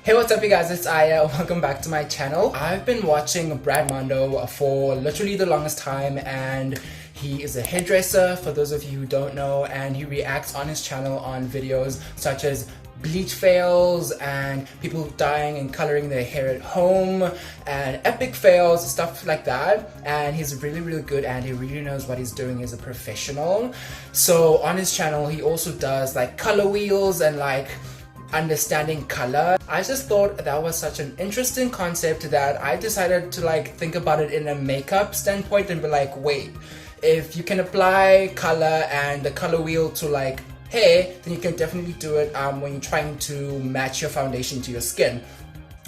Hey, what's up you guys, it's Aya. Welcome back to my channel. I've been watching Mondo for literally the longest time, and he is a hairdresser for those of you who don't know, and he reacts on his channel on videos such as bleach fails and people dyeing and coloring their hair at home and epic fails, stuff like that. And he's really good, and he really knows what he's doing as a professional. So on his channel he also does like color wheels and like understanding color. I just thought that was such an interesting concept that I decided to like think about it in a makeup standpoint and be like, wait, if you can apply color and the color wheel to like hair, then you can definitely do it when you're trying to match your foundation to your skin.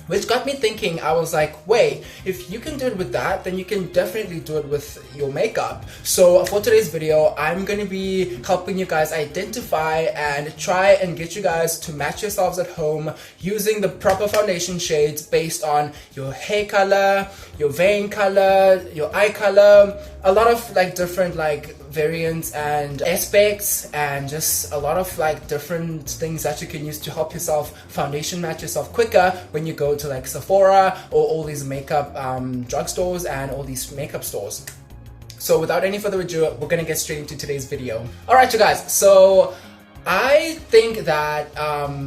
Which got me thinking, I was like, wait, if you can do it with that, then you can definitely do it with your makeup. So for today's video, I'm going to be helping you guys identify and try and get you guys to match yourselves at home using the proper foundation shades based on your hair color, your vein color, your eye color, a lot of like different like variants and aspects, and just a lot of like different things that you can use to help yourself foundation match yourself quicker when you go to like Sephora or all these makeup drugstores and all these makeup stores. So without any further ado, we're gonna get straight into today's video. Alright you guys, so I think that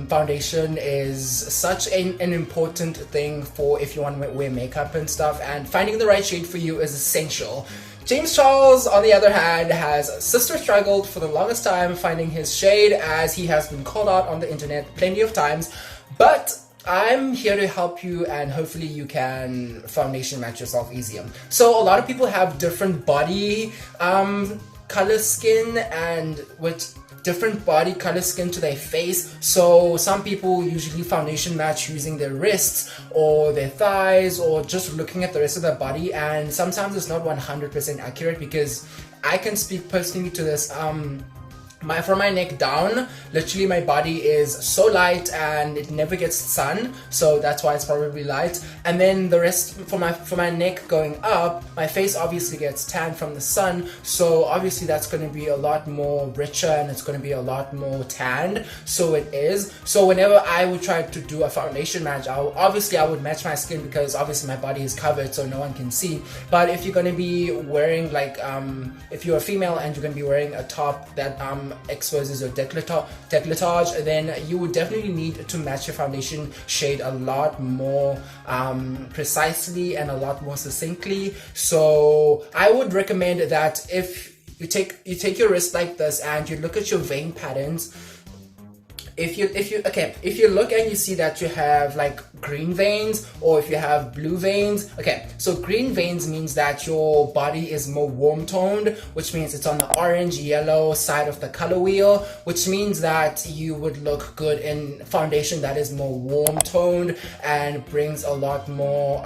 foundation is such an important thing for if you want to wear makeup and stuff, and finding the right shade for you is essential. James Charles, on the other hand, has struggled for the longest time finding his shade, as he has been called out on the internet plenty of times. But I'm here to help you, and hopefully you can foundation match yourself easier. So a lot of people have different body color skin, and with different body color skin to their face. So some people usually foundation match using their wrists or their thighs or just looking at the rest of their body, and sometimes it's not 100% accurate, because I can speak personally to this. From my neck down, literally my body is so light and it never gets sun, so that's why it's probably light. And then the rest, for my neck going up, my face obviously gets tan from the sun, so obviously that's going to be a lot more richer and it's going to be a lot more tanned. So it is. So whenever I would try to do a foundation match, I would match my skin, because obviously my body is covered so no one can see. But if you're going to be wearing like if you're a female and you're going to be wearing a top that exposes your décolletage, then you would definitely need to match your foundation shade a lot more precisely and a lot more succinctly. So I would recommend that if you take your wrist like this and you look at your vein patterns, if you look and you see that you have like green veins, or if you have blue veins, okay, so green veins means that your body is more warm toned, which means it's on the orange yellow side of the color wheel, which means that you would look good in foundation that is more warm toned and brings a lot more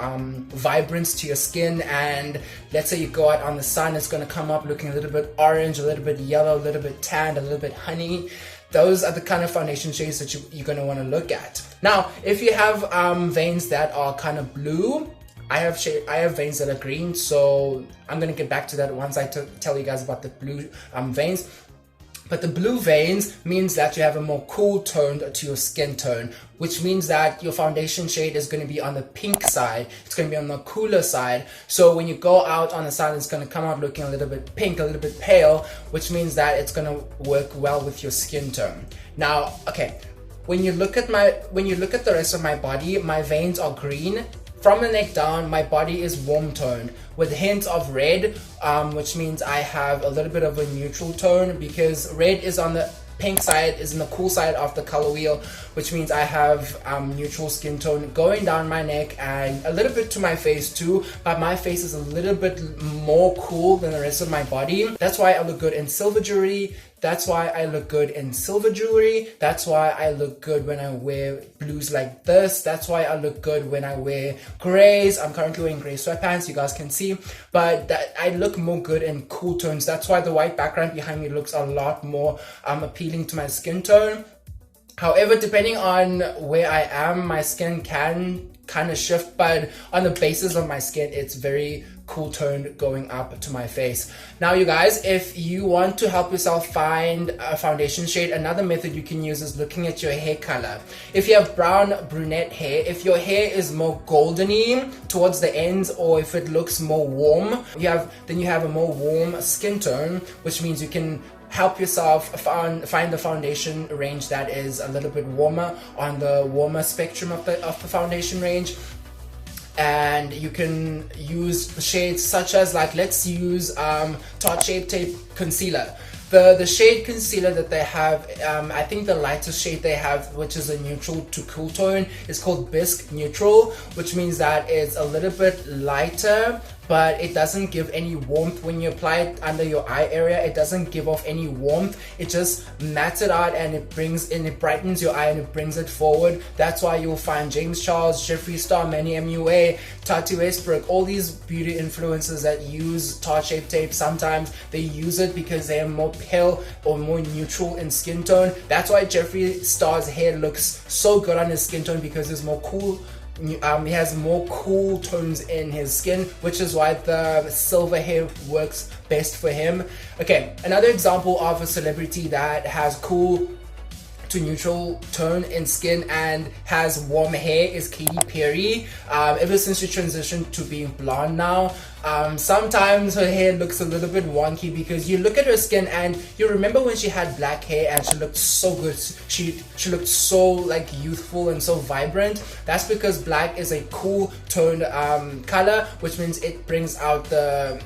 vibrance to your skin. And let's say you go out on the sun, it's going to come up looking a little bit orange, a little bit yellow, a little bit tanned, a little bit honey. Those are the kind of foundation shades that you're going to want to look at. Now, if you have veins that are kind of blue, I have veins that are green, so I'm going to get back to that once I tell you guys about the blue veins. But the blue veins means that you have a more cool tone to your skin tone, which means that your foundation shade is going to be on the pink side. It's going to be on the cooler side. So when you go out on the sun, it's going to come out looking a little bit pink, a little bit pale, which means that it's going to work well with your skin tone. Now, okay, when you look at the rest of my body, my veins are green. From the neck down, my body is warm toned with hints of red, which means I have a little bit of a neutral tone, because red is on the pink side, is in the cool side of the color wheel, which means I have neutral skin tone going down my neck and a little bit to my face too, but my face is a little bit more cool than the rest of my body. That's why I look good in silver jewelry. That's why I look good in silver jewelry. That's why I look good when I wear blues like this. That's why I look good when I wear grays. I'm currently wearing gray sweatpants, you guys can see. But I look more good in cool tones. That's why the white background behind me looks a lot more appealing to my skin tone. However, depending on where I am, my skin can kind of shift, but on the basis of my skin, it's very cool tone going up to my face. Now you guys, if you want to help yourself find a foundation shade, another method you can use is looking at your hair color. If you have brown brunette hair, if your hair is more goldeny towards the ends, or if it looks more warm, then you have a more warm skin tone, which means you can help yourself find the foundation range that is a little bit warmer, on the warmer spectrum of the foundation range. And you can use shades such as, like, let's use Tarte Shape Tape Concealer. The shade concealer that they have, I think the lightest shade they have, which is a neutral to cool tone, is called Bisque Neutral, which means that it's a little bit lighter, but it doesn't give any warmth when you apply it under your eye area. It doesn't give off any warmth. It just mattes it out, and it brightens your eye, and it brings it forward. That's why you'll find James Charles, Jeffree Star, Manny MUA, Tati Westbrook, all these beauty influencers that use Tarte Shape Tape, sometimes they use it because they are more pale or more neutral in skin tone. That's why Jeffree Star's hair looks so good on his skin tone, because it's more cool. He has more cool tones in his skin, which is why the silver hair works best for him. Okay, another example of a celebrity that has cool to neutral tone in skin and has warm hair is Katy Perry. Ever since she transitioned to being blonde now, sometimes her hair looks a little bit wonky, because you look at her skin and you remember when she had black hair and she looked so good. She looked so like youthful and so vibrant. That's because black is a cool toned color, which means it brings out the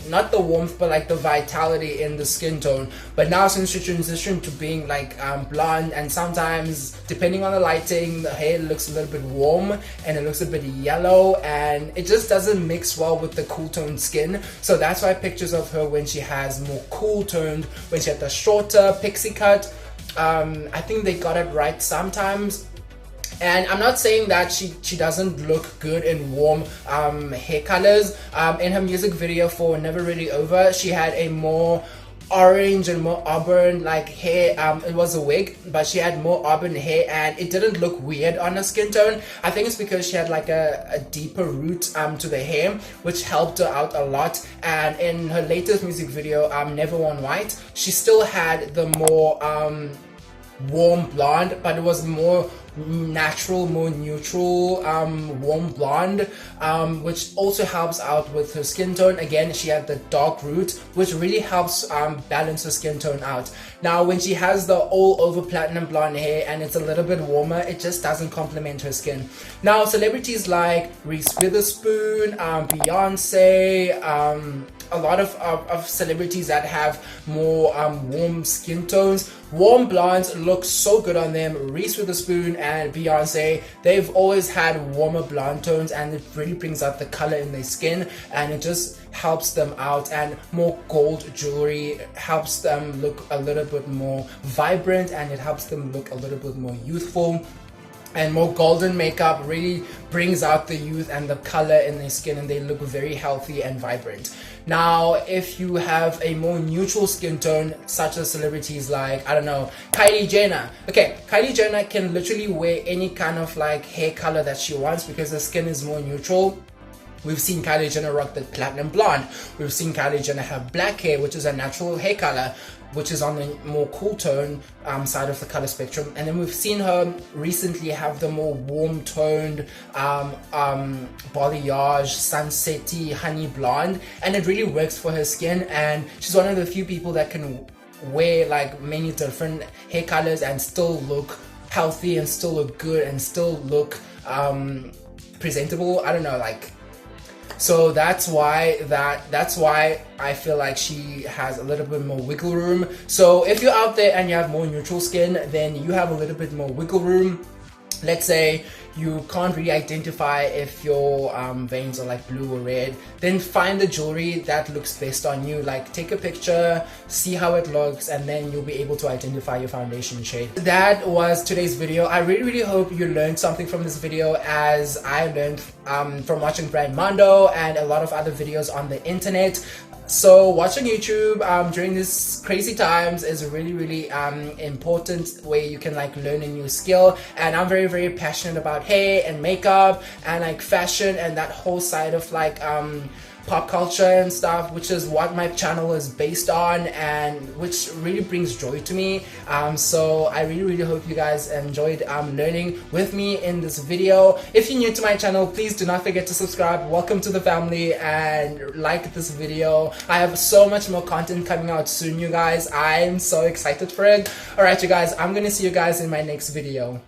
not the warmth, but like the vitality in the skin tone. But now since she transitioned to being like blonde, and sometimes depending on the lighting, the hair looks a little bit warm and it looks a bit yellow, and it just doesn't mix well with the cool toned skin. So that's why pictures of her when she has more cool toned, when she had the shorter pixie cut, I think they got it right sometimes. And I'm not saying that she doesn't look good in warm hair colors. In her music video for Never Really Over, she had a more orange and more auburn like hair. It was a wig, but she had more auburn hair, and it didn't look weird on her skin tone. I think it's because she had like a deeper root to the hair, which helped her out a lot. And in her latest music video, Never Worn White, she still had the more warm blonde, but it was more natural, more neutral, warm blonde, which also helps out with her skin tone. Again, she had the dark root, which really helps balance her skin tone out. Now when she has the all over platinum blonde hair and it's a little bit warmer, it just doesn't complement her skin. Now celebrities like Reese Witherspoon, Beyonce, a lot of celebrities that have more warm skin tones, warm blondes look so good on them. Reese Witherspoon and Beyonce, they've always had warmer blonde tones, and it really brings out the color in their skin, and it just helps them out. And more gold jewelry helps them look a little bit more vibrant, and it helps them look a little bit more youthful. And more golden makeup really brings out the youth and the color in their skin, and they look very healthy and vibrant. Now, if you have a more neutral skin tone, such as celebrities like, I don't know, Kylie Jenner. Okay, Kylie Jenner can literally wear any kind of like hair color that she wants because the skin is more neutral. We've seen Kylie Jenner rock the platinum blonde. We've seen Kylie Jenner have black hair, which is a natural hair color, which is on the more cool tone side of the color spectrum. And then we've seen her recently have the more warm toned balayage, sunsetty, honey blonde, and it really works for her skin. And she's one of the few people that can wear like many different hair colors and still look healthy and still look good and still look presentable. I don't know, like, so that's why I feel like she has a little bit more wiggle room. So if you're out there and you have more neutral skin, then you have a little bit more wiggle room. Let's say you can't really identify if your veins are like blue or red, then find the jewelry that looks best on you. Like, take a picture, see how it looks, and then you'll be able to identify your foundation shade. That was today's video. I really hope you learned something from this video, as I learned from watching brand Mondo and a lot of other videos on the internet. So watching YouTube during these crazy times is a really important way you can like learn a new skill. And I'm very passionate about hair and makeup and like fashion and that whole side of like pop culture and stuff, which is what my channel is based on and which really brings joy to me. So I really hope you guys enjoyed learning with me in this video. If you're new to my channel, please do not forget to subscribe. Welcome to the family, and like this video. I have so much more content coming out soon, you guys. I'm so excited for it. Alright, you guys, I'm gonna see you guys in my next video.